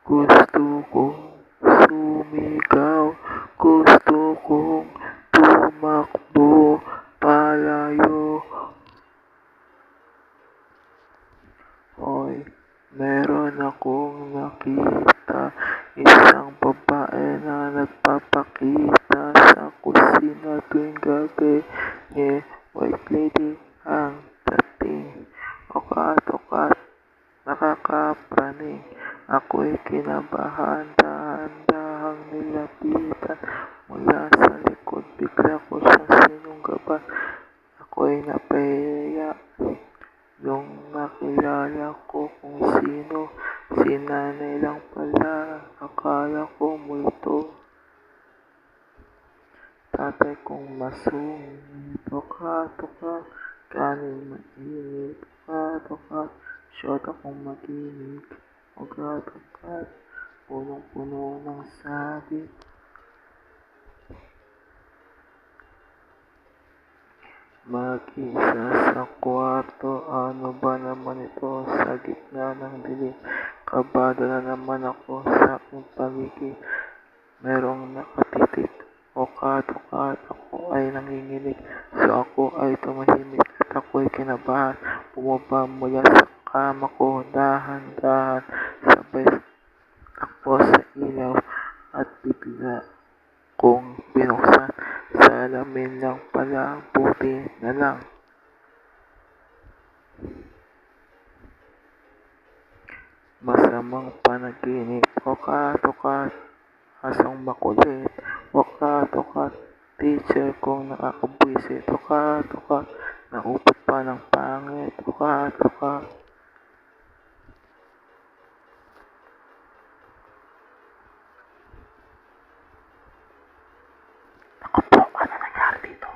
Gusto kong sumigaw, gusto kong tumakbo palayo. Hoy, meron akong nakita, isang babae na nagpapakita sa kusina tuwing gabi. White lady ang dating, ukat-ukat, nakakapraning. Ako'y kinabahan, dahan-dahang nilapitan. Mula sa likod, bigla ko siyang sinunggaban. Ako'y napahiya nung nakilala ko kung sino. Si nanay lang pala, akala ko multo. Tatay kong masungit, ukat-ukat, kanin mainit, ukat-ukat, syota kong maginig, ukat-ukat, punong-puno ng sabit. Mag-isa sa kwarto, ano ba naman ito sa gitna ng dilim? Kabado na naman ako sa aking paligid. Merong nakatitig, ukat-ukat, ako ay nanginginig. So ako ay tumahimik at ako'y kinabahan. Bumaba mula sa kama ko, dahan-dahan, sabay takbo sa ilaw at bigla kong binuksan. Salamin lang pala, buti na lang. Masamang panaginip, ukat-ukat, asong makulit, ukat-ukat, teacher kong nakakabwisit, ukat-ukat, naupot pa ng pangit, ukat-ukat. Ako po, ano nangyari dito?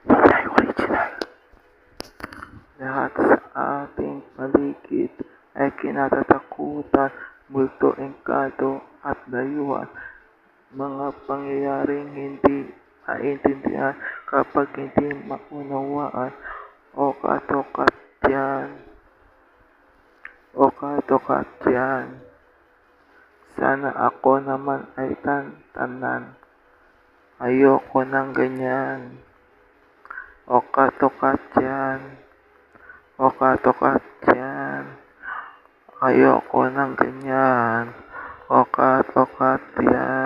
Hindi original. Lahat sa ating paligid ay kinatatakutan, multo, engkanto at dayuhan. Mga pangyayaring hindi maintindihan kapag hindi maunawaan. Ukat-ukat yan. Ukat-ukat yan. Sana ako naman ay tantanan. Ayoko ng ganyan. Ukat-ukat yan. Ukat-ukat yan. Ayoko ng ganyan. Ukat-ukat yan.